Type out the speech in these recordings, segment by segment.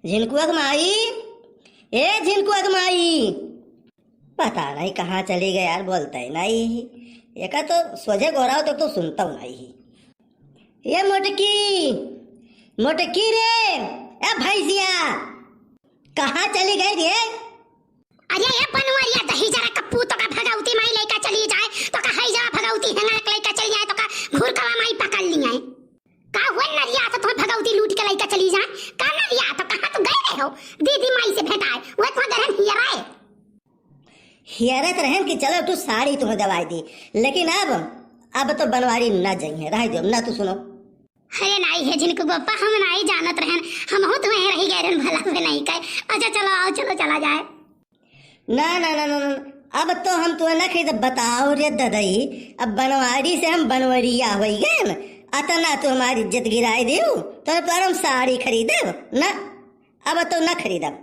झिनकुआ की माई, ए झिनकुआ की माई, पता नहीं कहाँ चली गई यार, बोलता ही नहीं। एक तो सोझे गोरा हो तो सुनता हूँ नहीं। ये मोटकी मोटकी रे, ए भैंसिया कहाँ चली गई रे? अरे ये बनवरिया दही जरा कप्पू तो का भगाउती माई लेका चली जाए तो का हई जरा भगाउती हेंगा लेका चली जाए तो का घूर कवा माई पकड़ लिया है। का हुआ नरिया तो तुम्हें भगाउती लूट के लेका चली जाए का नरिया तो कहां तो गए रहे हो? दीदी माई से भेंटाए वो तुम्हें गरम हियरा है। हियरत रहन कि चलो तू साड़ी तुम्हें दवाई दी, लेकिन अब तो बनवारी न जाइए, रह दो ना। तू सुनो, अरे नहीं है जिनको बप्पा हम नहीं जानत रहन, हम हो तुम्हें रही गए भला में नहीं कहे। अच्छा चलो आओ, चलो चला जाए। ना ना ना ना, अब तो हम तुम्हें न खरीद। बताओ रे ददई, अब बनवारी से हम बनवरिया हो गए न, अतना तो हमारी इज्जत गिराई दो तो हम साड़ी खरीदे ना, अब तो न खरीदब।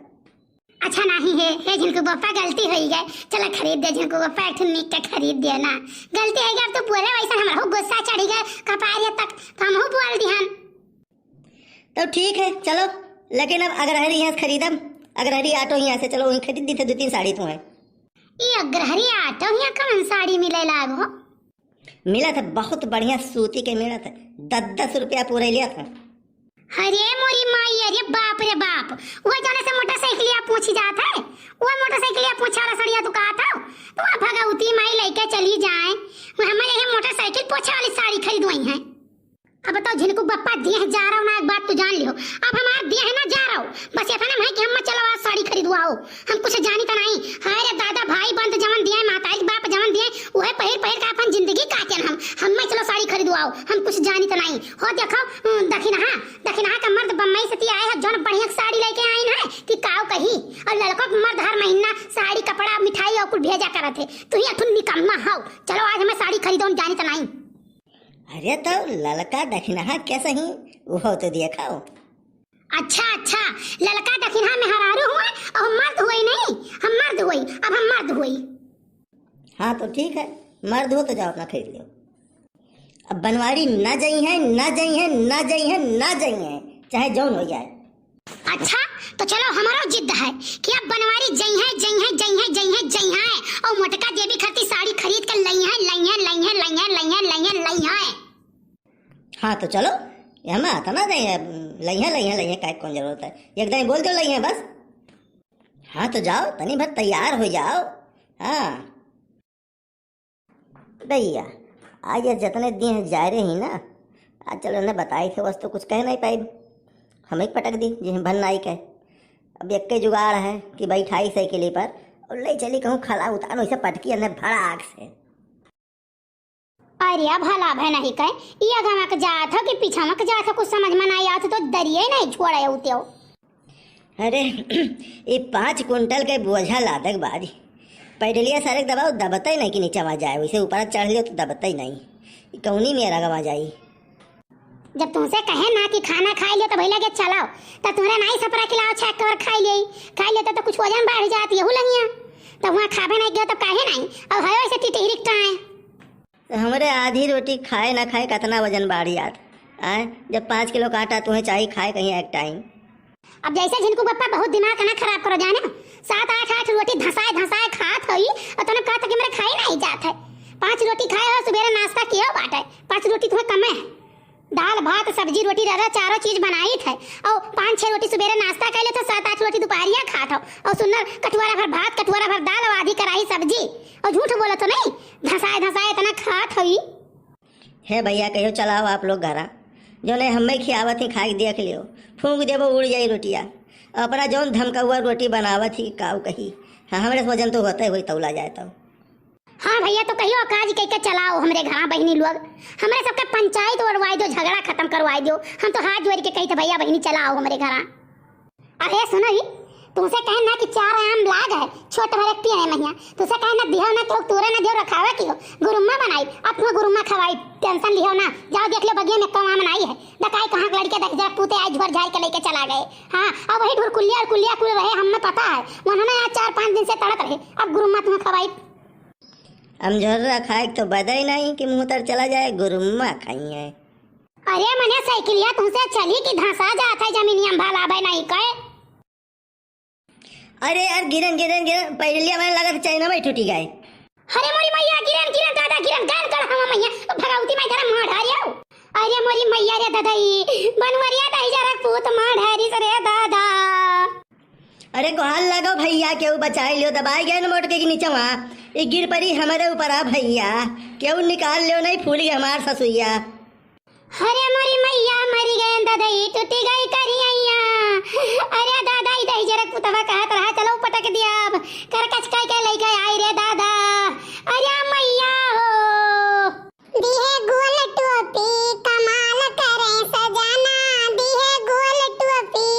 अच्छा नहीं है जिनको बप्पा गलती हो गए, चलो खरीद दे जिनको बप्पा एक निक के खरीद दे ना। गलती है अब तो बोले वैसा हमारा गुस्सा चढ़ गया कपारिया तक तो हम हो बोल दिहन। तो ठीक है चलो, लेकिन अब अग्रहरी यहाँ से खरीदम, अग्रहरी ऑटो यहाँ से चलो, वहीं खरीद दी थे 2-3 साड़ी तुम्हें। ये अग्रहरी ऑटो यहाँ कौन साड़ी मिले लागो? मिला था बहुत बढ़िया सूती के, मिला था 10-10 रुपया पूरे लिया था। अरे मोरी माई, अरे बाप रे बाप, वो जाने से मोटरसाइकिलिया पूछी जाता है, वो मोटरसाइकिलिया पूछा वाला सड़िया तू कहा था तो वहाँ भगवती माई लेके चली जाए, हमें यही मोटरसाइकिल पोछा वाली साड़ी खरीदवाई है। अब बताओ जिनको बप्पा दिए है जा रहा हूँ ना, एक बात तो जान लियो, अब हमारा दिए है ना जा रहा हूँ, बस इतना है कि हम चलो आज साड़ी खरीदवाओ, हम कुछ जानी तो नहीं। अरे दादा भाई बंद जमन दिए, माता बाप जमन दिए, वही पहिर पहिर का अपन जिंदगी काटे हम चलो साड़ी खरीदवाओ, हम कुछ जानी तो नहीं हो। देखो दखिनहा का मर्द बम्बई से आए हैं, जौन बढ़िया साड़ी लेके आए हैं कि काव कही, और लड़कों के मर्द हर महीना साड़ी कपड़ा मिठाई और कुछ भेजा करते, तू ही अठुन निकम्मा हो। चलो आज हमें साड़ी खरीदो, जानी तो नहीं। अरे तो ललका दखिनहा कैसे ही वो तो दिखाओ। अच्छा ललका दखिनहा में हरारू हुआ और मर्द हुई नहीं, हम मर्द हुई, अब हम मर्द हुई। हाँ तो ठीक है, मर्द हो तो जाओ अपना खरीद लो। अब बनवारी ना जाई है, ना जाई है, ना जाई है, ना जाई है, चाहे जौन हो जाए। अच्छा तो चलो हमारा जिद है कि अब बनवारी जई है और मोटका देवी खरती साड़ी खरीद कर लई है। हाँ तो चलो, हम आता ना नहीं लई है काय कौन जरूरत है, एकदम बोल दो लई है बस। हाँ तो जाओ, तनी भर तैयार हो जाओ। हाँ भैया आज जितने दिन जा रहे ही ना, आज चलो ने बताई थे बस, तो कुछ कह नहीं पाई, हमें पटक दी जी भन नाई कह। अब एक के जुगाड़ है कि बैठाई साइकिल पर और ले चली कहूँ खला उतारो, इसे पटकी अंदर भड़ाक से। अरे भला भय नहीं कहे, ये गमा के जात हो कि पीछा में के जात हो, कुछ समझ में नहीं आत तो दरिए नहीं छोड़े उते हो। अरे ये 5 कुंटल के बोझा लादक बारी पैडलिया सारे दबाओ, दबता ही नहीं कि नीचे आ जाए, वैसे ऊपर चढ़ लियो तो दबता ही नहीं, कौनी मेरा गवा जाई। जब तुमसे कहे ना कि खाना खा लियो तो भैया के चलाओ, तो तुम्हारा नहीं सपरा खिलाओ, छेक कर खा ले तो कुछ वजन बढ़ जाती है लगिया, तो वहाँ खावे नहीं गया तो काहे नहीं, और है वैसे टिटहिरिक टाए हमारे आधी रोटी खाए ना खाए कितना वजन बढ़ जात आए, जब 5 किलो का आटा तुम्हें चाहिए खाए कहीं एक टाइम। अब जैसे जिनको पप्पा बहुत दिमाग ना खराब करो जाने, 7-8 रोटी धसाए खात होई और तूने कहा था कि मेरे खाई नहीं जात है। 5 रोटी खाए हो, सुबह नाश्ता किया बाटे, 5 रोटी तुम्हें कम है, दाल भात सब्जी रोटी रहा चारों चीज बनाई थे, और 5-6 रोटी सुबह नाश्ता कर ले तो 7-8 रोटी दोपहरिया खात हो, और सुनर कटोरा भर भात कटोरा भर दाल और आधी कढ़ाई सब्जी, और झूठ बोला तो नहीं, धसाए इतना खात हुई है। भैया कहो चलाओ आप लोग घरा, जो ने हमें खियावत ही खा के देख लियो, फूंक देवो उड़ जाई रोटिया, अपना जौन धमका हुआ रोटी बनावत ही काऊ कही। हाँ हमारे वजन तो होता है वही तौला जाए तो। हाँ भैया तो कहियो काज कह के चलाओ हमरे घर बहनी लोग, हमारे सबका पंचायत उड़वाई दो, झगड़ा खत्म करवाई दो, हम तो हाथ जोड़ के कही थे भैया बहनी चलाओ हमरे घर। अरे सुनो ही, तुमसे कहे ना कि 4 आम लाग है छोट भर एक पिए महिया, तुमसे कहे ना दिहो ना तो तोरे ना दिहो रखावा की हो, गुरुम्मा बनाई अपना गुरुम्मा खवाई, टेंशन लिहो ना, जाओ देख लो बगिया में कौन आम बनाई है, दकाई कहाँ लड़के 10,000 पूते आज झोर झाड़ के लेके चला गए। हाँ अब वही ढुरकुलिया और कुलिया कुल रहे, हमें पता है उन्होंने आज 4-5 दिन से तड़प रहे, अब गुरुम्मा तुम्हें खवाई। हम झर्रा खाए तो बदई नहीं कि मुँह तर चला जाए, गुरुम्मा खाई है। अरे मने साइकिलिया तुमसे चली कि धंसा जाता है जमीनिया भाला भाई नहीं कहे। अरे यार गिरन गिरन गिरन पहले मैंने लगा था चाइना में टूटी गए। अरे मोरी मैया गिरन गिरन दादा गिरन गान कर हवा मैया भगावती मैं धरा मार ढारियो। अरे मोरी मैया रे दादाई बनवरिया दही जरा पूत मार ढारी रे दादा। अरे गोहाल लगाओ भैया, केहू बचाई लियो, दबाई गए न मोटके के नीचे वहाँ ये गिर पड़ी हमारे ऊपर आ भैया, केहू निकाल लियो नहीं फूल गई हमार ससुइया। अरे मोरी मैया मरी गए दादाई टूटी गई करिया। अरे दादाई दही जरा कुतवा कहत रहा चलो पटक दिया अब कर कचकाई के लेके आई रे दादा। अरे मैया हो दिहे गोल टोपी कमाल करे सजाना, दिहे गोल टोपी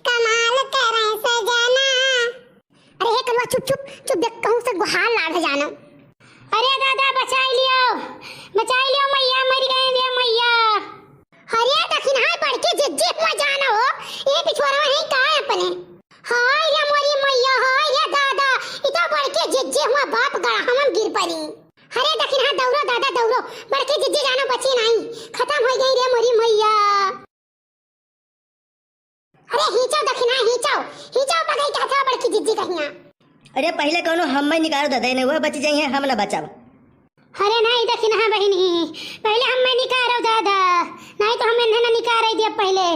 कमाल करे सजाना। अरे हे कलवा चुप चुप चुप देख कहूं से गुहाल लाग जाना। अरे दादा बचाई लियो मैया मर गए रे मैया। अरे दखिन हाय पड़ के जिज्जे हुआ जाना हो ये पिछवारा है का अपने। हाय रे मोरी मैया हाय रे दादा इतना पड़ के जिज्जे हुआ बाप गड़ा हम गिर पड़ी। अरे दखिन हां दौड़ो दादा दौड़ो बढ़ के जिज्जे जाना बची नहीं खत्म हो गई रे मोरी मैया। अरे हिचाओ दखिन हां हिचाओ पगई का था बढ़ के जिज्जे कहिया। अरे पहले कौनो हम में निकाल दे नहीं हुआ बच जाइए हम ना बचाओ। अरे नहीं दखिन हां बहनी पहले हम में निकालो दादा नहीं तो हमें ना निकाल रही दिया पहले।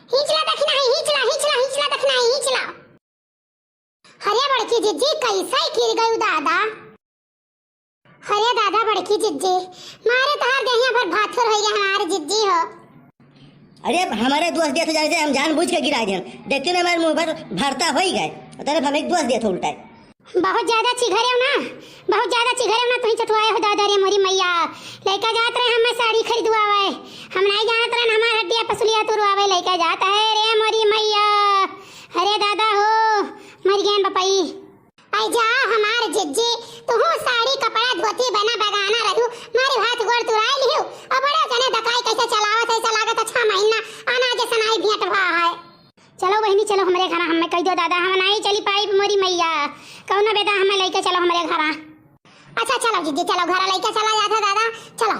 हिचला दखिन हां हिचला दखिन हां हिचला। अरे बड़की जिज्जी कैसा गिर गई दादा। अरे दादा बड़की जिज्जी मारे तहार देहिया भर भाथर हो गया हमारे जिज्जी हो। अरे हमारे दोस्त दिया तो जाने हम जानबूझ के गिरा दिए, देखते ना हमारे मुंह पर भरता हो ही गए तरफ हमें एक दोस्त दिया था उल्टा। बहुत ज्यादा चिघरे ना तुम चटवाए हो दादा रे मोरी मैया। लइका जात रहे हम साड़ी खरीदवावे हम नहीं जानत रहे हमार हड्डियां पसलियां तुरवावे लइका जाता है रे मोरी मैया। अरे दादा हो मर गए बपाई। आई जा हमार जिज्जी तू साड़ी कपड़ा धोती बना बगाना रहू मारे हाथ गोड़ तुराई लियो अब बड़ा जने दकाई कैसे चलावत ऐसा लागत 6 महीना अनाज सनाई भेंट भा है। चलो बहनी चलो हमारे घर हमें कह दो दादा हम नहीं चली पाई मोरी मैया कौन बेटा हमें लेके चलो हमारे घर। अच्छा चलो जीजी चलो घर लेके चला जाता दादा चलो।